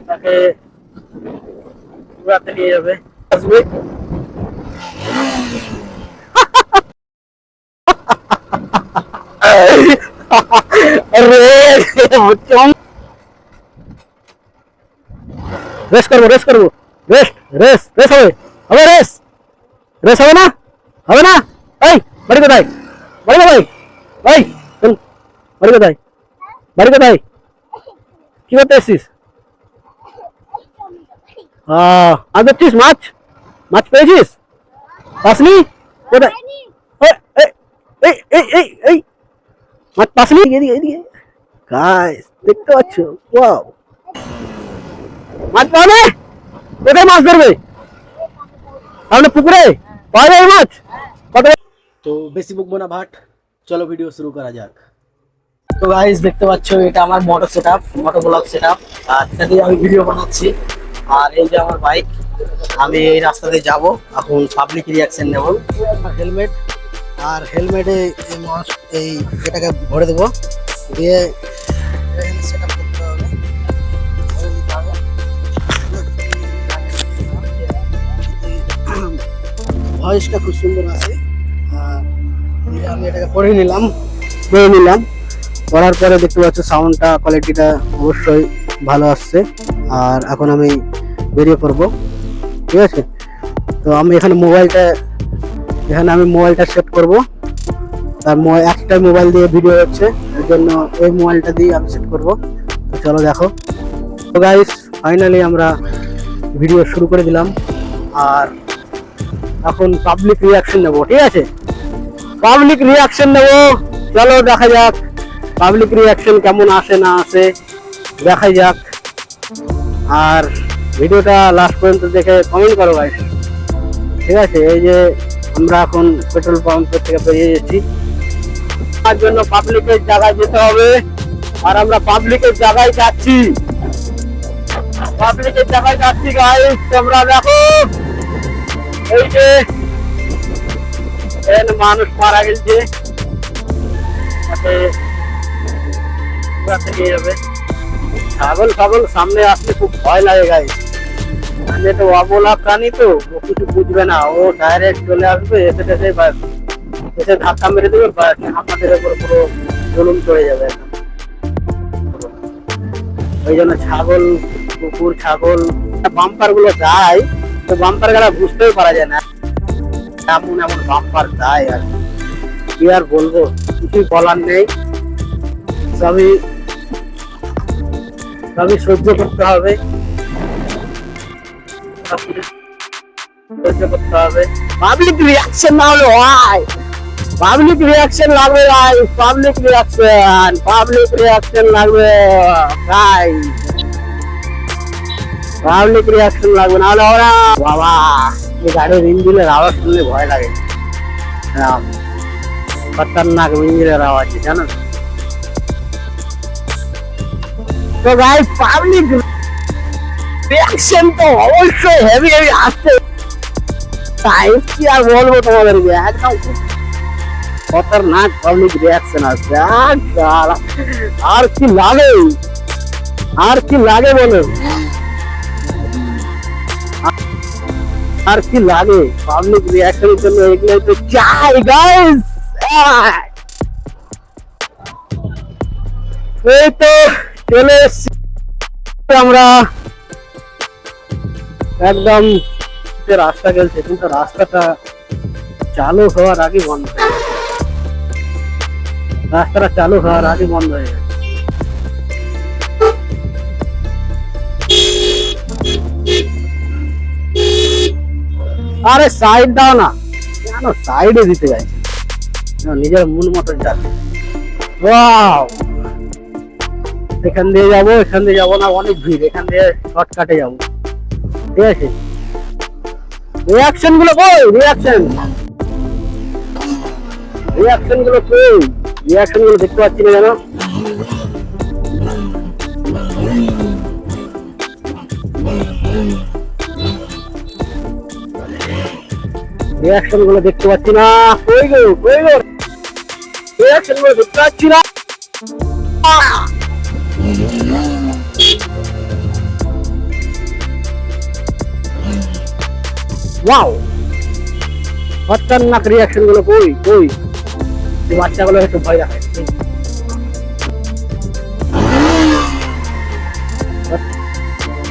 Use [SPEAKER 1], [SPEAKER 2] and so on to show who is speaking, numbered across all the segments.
[SPEAKER 1] তাকে ঘুরাতে নিয়ে যাবে, আসবে। রেস করবো, রেস করবো, রেস্ট, রেস, রেস হবে, হবে রেস, রেস হবে না, হবে না। এই বাড়ি কোথায়, বাড়ি কোথায়, এই চল, বাড়ি কোথায়, বাড়ি কোথায়, কি করতে এসছিস? আজ দেখছিস মাছ, মাছ পেয়েছিস? পাসনি কোথায়? এই এই এই এই এই মাছ পাসনি, এদিকে এদিকে গাইস দেখতে পাচ্ছ, ওয়াও মাছ পাবে, কোথায় মাছ ধরবে? তাহলে পুকুরে পাওয়া যায় মাছ? কত? তো বেশি বকবো না ভাট, চলো ভিডিও শুরু করা যাক। তো গাইস দেখতে পাচ্ছ এটা আমার motor setup, motor block setup, আর এটা দিয়ে আমি ভিডিও বানাচ্ছি। আর এই যে আমার বাইক, আমি এই রাস্তা দিয়ে যাব, এখন পাবলিক রিয়াকশন নেব। হেলমেট, আর হেলমেটে এই এটাকে ভরে দেবো, দিয়ে সেটআপ করতে হবে, ভরে নিতে হবে। ভয়েসটা খুব সুন্দর আছে। আর আমি এটাকে পড়ে নিলাম, করার পরে দেখতে পাচ্ছ সাউন্ডটা, কোয়ালিটিটা অবশ্যই ভালো আসছে। আর এখন আমি বেরিয়ে পড়বো, ঠিক আছে। তো আমি এখানে মোবাইলটা সেট করব। তার একটা মোবাইল দিয়ে ভিডিও হচ্ছে, এর জন্য এই মোবাইলটা দিয়ে আমি সেট করব। তো চলো দেখো। তো গাইস ফাইনালি আমরা ভিডিও শুরু করে দিলাম, আর এখন পাবলিক রিয়াকশন নেব, ঠিক আছে, পাবলিক রিয়াকশন নেব। চলো দেখা যাক পাবলিক রিয়াকশন কেমন আসে না আসে, দেখা যাক। আর ভিডিওটা লাস্ট পর্যন্ত দেখে কমেন্ট করো গাইস, ঠিক আছে। এই যে আমরা এখন পেট্রোল পাম্পের থেকে বেরিয়ে যাচ্ছি, তার জন্য পাবলিকের জায়গায় যেতে হবে। আর আমরা পাবলিকের জায়গায় যাচ্ছি, পাবলিকের জায়গায় যাচ্ছি গাইস। তোমরা দেখো এই যে মানুষ মারা গেছে, নিয়ে যাবে। ছাগল ছাগল সামনে আসলে খুব ভয় লাগে গাইস, মানে তো অবলা প্রাণী, তো ও কিছু বুঝবে না, ও ডাইরেক্ট চলে আসবে, এসে ধাক্কা মেরে দেবে, আমাদের উপর পুরো জুলুম চলে যাবে। ওই জন্য ছাগল, কুকুর, ছাগল বাম্পার গুলো যায়, তো বাম্পার গুলা বুঝতেও পারা যায় না, এমন এমন বাম্পার যায়। আর কি আর বলবো, কিছুই বলার নেই, সবই সহ্য করতে হবে, সহ্য করতে হবে। পাবলিক রিয়াকশন না হলে হয়, পাবলিক রিয়াকশন লাগবে ভাই, পাবলিক রিয়াকশন লাগবে ভাই, পাবলিক রিয়াকশন লাগবে, না হলে ওরা বাবা এই গাড়ির ইঞ্জিনের আওয়াজ শুনলে ভয় লাগে, খতরনাক ইঞ্জিনের আওয়াজ, জানো। তো গাইস পাবলিক রিয়াকশন তো অবশ্যই হেভি হেভি আসছে, তাই কি আর বলবো তোমাদেরকে, একদম খতরনাক পাবলিক রিয়াকশন আসছে। আর কি লাগে, আর কি লাগে বলো, আর কি লাগে পাবলিক রিয়াকশনের জন্য, এগুলোই তো চাই গাইস। এই তো চলে এসছি আমরা, একদম যে রাস্তা গেছে, কিন্তু রাস্তাটা চালু হওয়ার আগে বন্ধ হয়ে গেছে, রাস্তাটা চালু হওয়ার আগে বন্ধ হয়ে গেছে। আরে সাইড দাও না, কেন সাইডে দিতে যাচ্ছে, নিজের মন মতন যাচ্ছে। ওয়াও, এখান দিয়ে যাবো, এখান দিয়ে যাবো না, অনেক ভিড়, এখান দিয়ে শর্টকাটে যাবো, ঠিক আছে। রিয়াকশন গুলো কই, রিয়াকশন গুলো কই, রিয়াকশন গুলো দেখতে পাচ্ছি না, জানো। রিয়াকশন গুলো দেখতে পাচ্ছি না, কই গো, রিয়াকশন গুলো দেখতে পাচ্ছি না। ওয়াও, খতরনাক রিয়াকশন গুলো। কই কই এই বাচ্চাগুলো একটু ভয় দেখায়।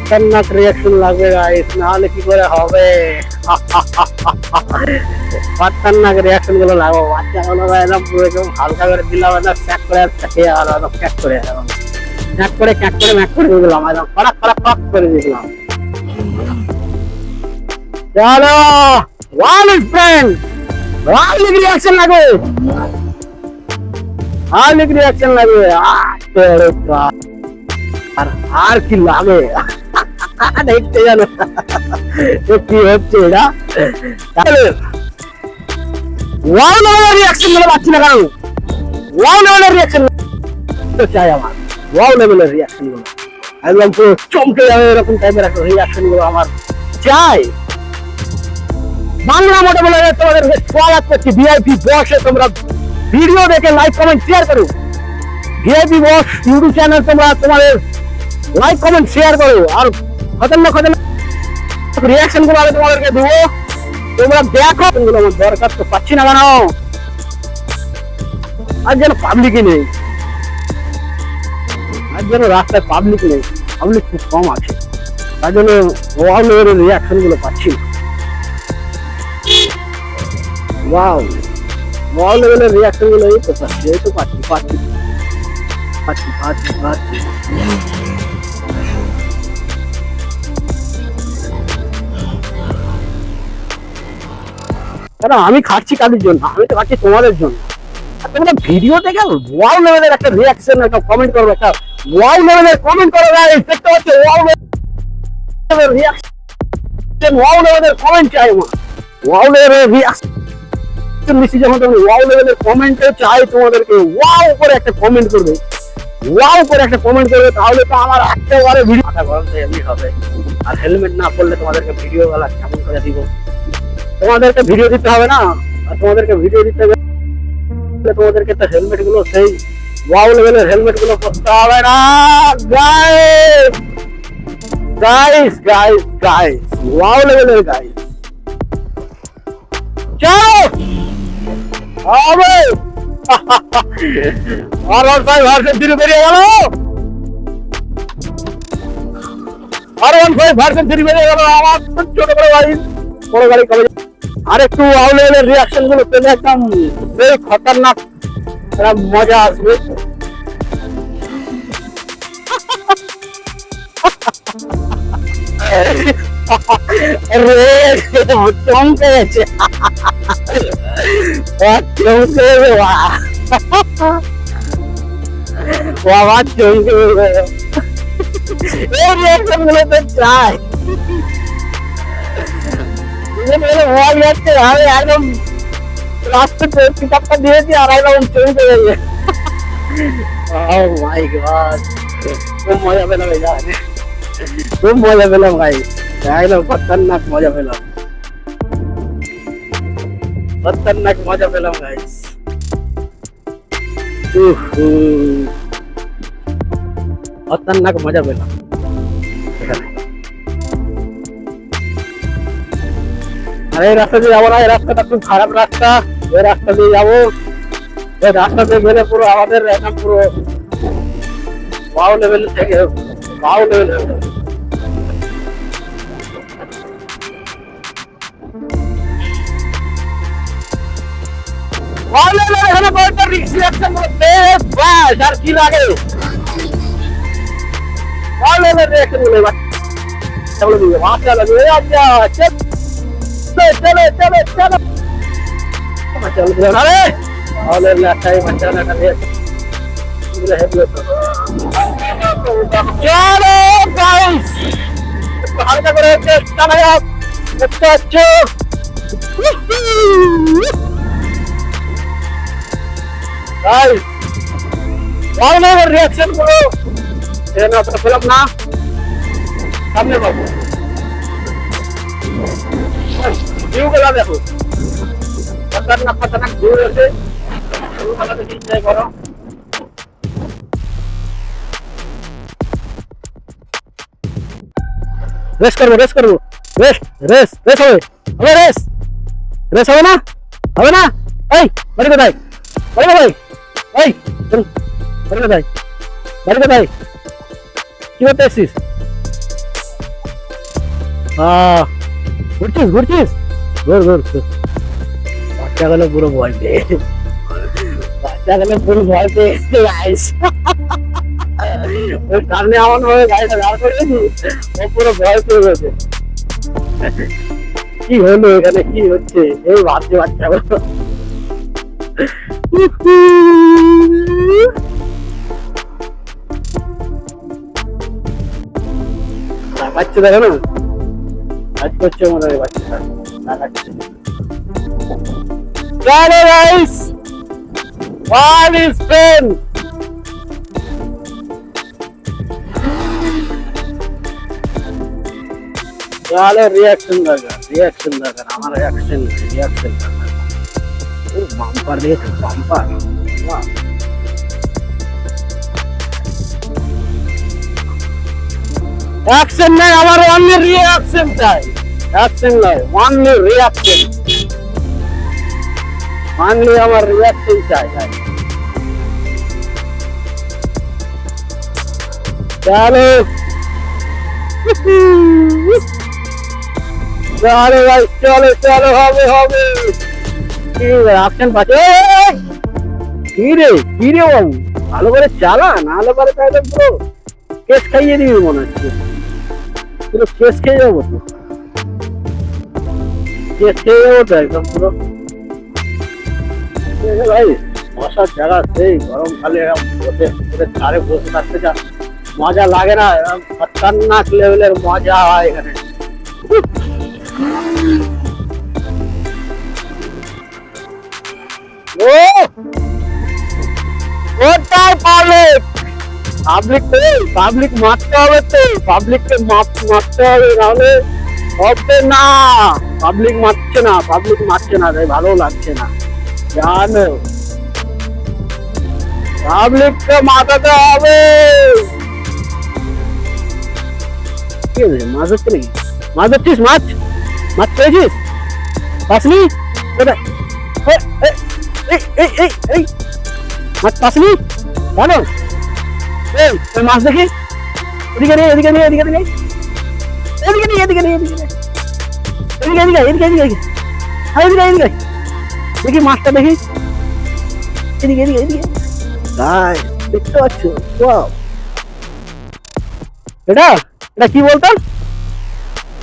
[SPEAKER 1] খতরনাক রিয়াকশন লাগবে গাইস, না হলে কি করে হবে। খতরনাক রিয়াকশন গুলো লাগবে। বাচ্চাগুলো একদম পুরো একদম হালকা করে দিলাম, একদম প্যাক করে খেয়ে আর একদম প্যাক করে ম্যাক করে ম্যাক করে দিয়ে দিলাম, একদম ফরাক ফরাক ফরাক করে দিলাম। চলো ওয়াল ফ্রেন্ড, হার্লিক রিয়াকশন লাগবে, হার্লিক রিয়াকশন লাগবে। আর কি লাগে দেখতে জানো কি হচ্ছে এটা। ওয়াও লেভেলের রিয়াকশন গুলো পাচ্ছি না কেন? ওয়াও লেভেলের রিয়াকশন চাই আমার, ওয়াও লেভেলের রিয়াকশন গুলো একদম পুরো চমকে যাবে এরকম টাইপের একটা রিয়াকশন গুলো আমার চাই। বাংলা মোটে বলে তোমাদেরকে স্বাগত করছি ভিআইপি বসে। তোমরা ভিডিও দেখে লাইক কমেন্ট শেয়ার করো। ভিআইপি বস ইউটিউব চ্যানেল তোমরা তোমাদের লাইক কমেন্ট শেয়ার করো। আর খতরনাক খতরনাক রিয়াকশন গুলো আমি তোমাদেরকে দেবো, তোমরা দেখো। এগুলো আমার দরকার তো পাচ্ছি না কেন? আর যেন পাবলিকই নেই, আর যেন রাস্তায় পাবলিক নেই, পাবলিক খুব কম আছে, তার জন্য ওয়াও লেভেলের রিয়াকশন গুলো পাচ্ছি না। ওয়াও, ওয়াও লেভেলের রিয়াকশন গুলো এই তো পাচ্ছি, এই তো পাচ্ছি পাচ্ছি পাচ্ছি পাচ্ছি পাচ্ছি। কারণ আমি খাচ্ছি কাদের জন্য? আমি তো খাচ্ছি তোমাদের জন্য। আর তোমরা ভিডিও দেখে ওয়াও লেভেলের একটা রিয়াকশন, একটা কমেন্ট করবে, একটা ওয়াও লেভেলের কমেন্ট করবে গাইস। দেখতে পাচ্ছ ওয়াও লেভেলের রিয়াকশন, ওয়াও লেভেলের কমেন্ট চাই আমার, ওয়াও লেভেলের রিয়াকশন মিশি। যখন তুমি ওয়াও লেভেলের কমেন্ট চাই তোমাদেরকে, ওয়াও করে একটা কমেন্ট করবে, ওয়াও করে একটা কমেন্ট করবে, তাহলে তো আমার একেবারে ভিডিও মাথা গরম তো এমনি হবে। আর হেলমেট না পড়লে তোমাদেরকে ভিডিও গলা কেমন করে দিব? তোমাদেরকে ভিডিও দিতে হবে না? আর তোমাদেরকে ভিডিও দিতে গেলে তোমাদেরকে তো হেলমেট গুলো সেই ওয়াও লেভেলের হেলমেট গুলো পরতে হবে না guys. Guys guys guys, wow লেভেলের গাইস। চলো হবে আর ভাই ভার্সন 3 বেরিয়ে গেল, আর ভাই ভার্সন 3 বেরিয়ে গেল। আমার ছোট বড় গাড়ি, বড় গাড়ি কবে আর একটু ওয়াও লেভেলের রিয়াকশন গুলো পেলে একদম সেই খতরনাক একটা মজা আসবে। চমকে গেছে, চমকে বাবা, চমকে এই রিয়াকশন গুলো তো চাই। আমি একদম রাস্তা পিকআপটা দিয়েছি আর একদম চমকে গেছে। Oh my God, খুব মজা পেলাম এই জায়গায়, খুব মজা পেলাম ভাই, একদম খতরনাক মজা পেলাম, খতরনাক মজা পেলাম গাইস। খতরনাক মজা পেলাম এখানে। আর এই রাস্তা দিয়ে যাবো না, এই রাস্তাটা খুব খারাপ রাস্তা। এই রাস্তা দিয়ে যাবো, এই রাস্তা দিয়ে গেলে পুরো আমাদের একদম পুরো ওয়াও লেভেল থেকে ওয়াও লেভেল হয়ে যাবে। ওয়াও লেভেল এখানে বলতে রিক্স রিয়াকশন করতে বাস আর কি লাগে? ওয়াও লেভেল রিয়াকশন গুলো এবার চলো দিয়ে মাথা লাগে। আচ্ছা চলো চলো চলো চলো চলো আরে ওয়াও লেভেল একটাই বাচ্চা না করে চলো গাইস, হালকা করে চেষ্টা না দেখতে পাচ্ছ। গাইস ওয়াও লেভেল রিয়াকশন গুলো এখানে আপনারা পেলাম না, সামনে পাবো ভিউ গুলো দেখো, খতরনাক খতরনাক ভিউ আছে। ভিউগুলো এনজয় করো। রেস করবো রেস করবো। রেস্ট রেস্ট রেস্ট হবে হবে রেস্ট রেস্ট হবে না হবে না এই বাড়ি কোথায় বাড়ি কোথায় এই চল বাড়ি কোথায় বাড়ি কোথায় কি করতে এসছিস ঘুরছিস ঘুরছিস ঘুর ঘুর ঘুর। বাচ্চা গেলে পুরো ভয় পেয়ে বাচ্চা গেলে পুরো ভয় পেয়ে গাইস ওর সামনে এমন ভাবে গাড়িটা দাঁড় করে দিয়েছি ও পুরো ভয় পেয়ে গেছে কি হলো এখানে কি হচ্ছে এই ভাবছে বাচ্চা বাচ্চা দেখো না কাজ করছে মনে হয় বাচ্চাটা চলো গাইস what is friend চলো রিয়াকশন দরকার আমার রিয়াকশন দরকার ও বাম্পার দেখো বাম্পার বাহ অ্যাকশন নাই আমার অনলি রিঅ্যাকশন চাই অ্যাকশন নয় অনলি রিঅ্যাকশন অনলি আমার রিঅ্যাকশন চাই চলো চলো ভাই চলো চলো হবে হবে কি অ্যাকশন পাচ্ছে কি রে বাবু ভালো করে চালা না হলে পরে তাহলে পুরো কেস খাইয়ে দিবি মনে হচ্ছে পুরো কেস খেয়ে যাবো তো কেস খেয়ে যাবো তো একদম পুরো ভাই বসার জায়গা সেই গরমকালে বসে ধারে বসে থাকতে যা মজা লাগে না খতরনাক লেভেলের মজা হয় এখানে ও ওটাই পাবলিক মারতে হবে তো পাবলিককে মারতে হবে নাহলে হবে না পাবলিক মারছে না তাই ভালো লাগছে না জানো পাবলিককে মাথাতে হবে কি হয়েছে মাছ হচ্ছে নাকি মাছ ধরছিস মাছ পেয়েছিস পাসনি কোথায় এই মাছ পাসনি জানো এই মাছ দেখি এদিকে নিয়ে দেখি মাছটা দেখি এদিকে দেখতে পাচ্ছ এটা কি বলতো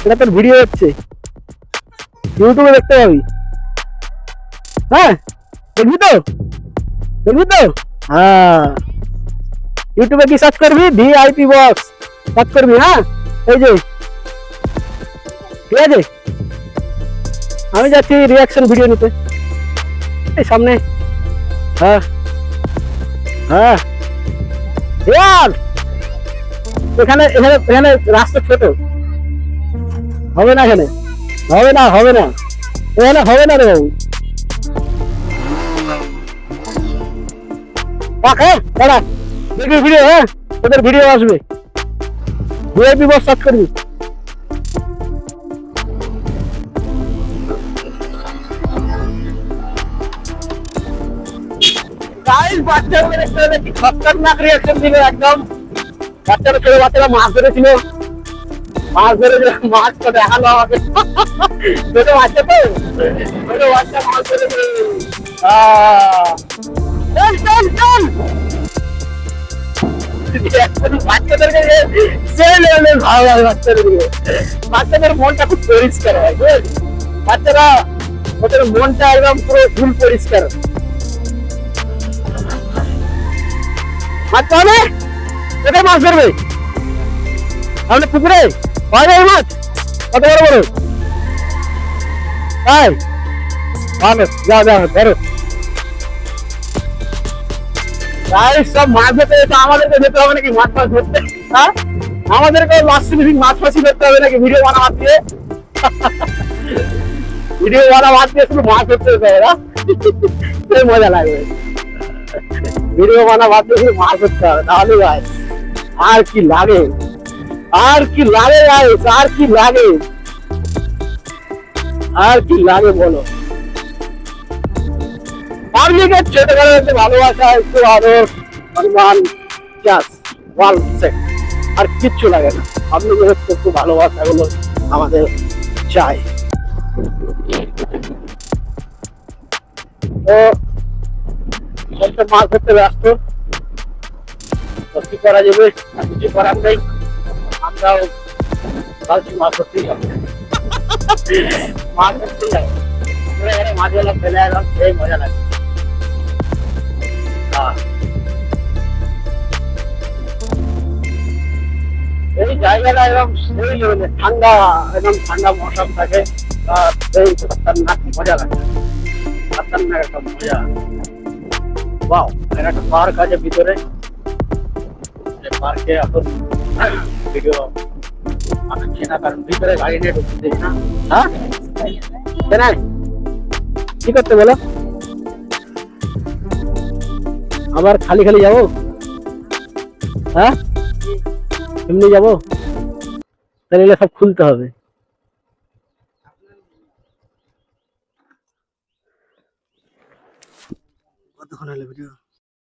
[SPEAKER 1] এটা তোর ভিডিও হচ্ছে ইউটিউবে দেখতে পাবি হ্যাঁ দেখবি তো হ্যাঁ ইউটিউবে কি সার্চ করবি ভিআইপি বক্স সার্চ করবি হ্যাঁ এই যে ঠিক আছে আমি যাচ্ছি রিঅ্যাকশন ভিডিও নিতে এই সামনে হ্যাঁ এখানে রাস্তা ছোট হবে না এখানে হবে না এখানে হবে না রে বাবু দাঁড়া দেখবি ভিডিও হ্যাঁ তোদের ভিডিও আসবে ভিআইপি বক্স সার্চ করবি বাচ্চারা খতরনাক রিঅ্যাকশন দিল একদম বাচ্চারা মাছ ধরেছিল মাছটা দেখালো আমাকে ছোট বাচ্চা মাছ ধরেছিল বাচ্চাদের মনটা খুব পরিষ্কার হয় বাচ্চারা ওদের মনটা একদম পুরো ফুল পরিষ্কার মাছ পাবে কোথায় মাছ ধরবে আমাদের পুকুরে পাওয়া যায় মাছ কত বড় তাই ভালো যাও ধরো তাই সব মাছ ধরতে যেতে আমাদেরকে যেতে হবে নাকি মাছ ধরতে হ্যাঁ আমাদেরকে লাস্ট মিনিট মাছ ফাঁসি ধরতে হবে নাকি ভিডিও বানা দিয়ে শুধু মাছ ধরতে যেতে হবে না সেই মজা লাগবে ভিডিও বানা বাদ দিয়ে শুধু মাছ ধরতে হবে তাহলে ভাই আর কি লাগে আর কি লাগে বলো? পাবলিকের ছোটবেলার একটু ভালোবাসা, একটু আদর, সম্মান, জাস্ট ওয়াল সেট, আর কিচ্ছু লাগে না। পাবলিকের একটু ভালোবাসা গুলো আমাদের চাই। তো একটা মাছ ধরতে ব্যস্ত, তো কি করা যাবে, কিছু করার নেই। আমরাও ভাবছি মাছ ধরতেই যাবো, মাছ ধরতেই যাবো। এখানে মাছগুলো ফেলে এলাম, সেই মজা লাগে। এই জায়গাটা একদম সেই ঠান্ডা, একদম ঠান্ডা মৌসুম থাকে, সেই খতরনাক মজা লাগে, খতরনাক একটা মজা। ওয়াও, এর একটা পার্ক আছে ভিতরে, পার্কে এখন ভিডিও বানাচ্ছি না, কারণ ভিতরে গাড়ি নিয়ে ঢুকতে দিই না। হ্যাঁ কেন, কি করতে বলো? আবার খালি খালি যাবো? হ্যাঁ এমনি যাবো? তাহলে এগুলো সব খুলতে হবে। কতক্ষণ হলো ভিডিও?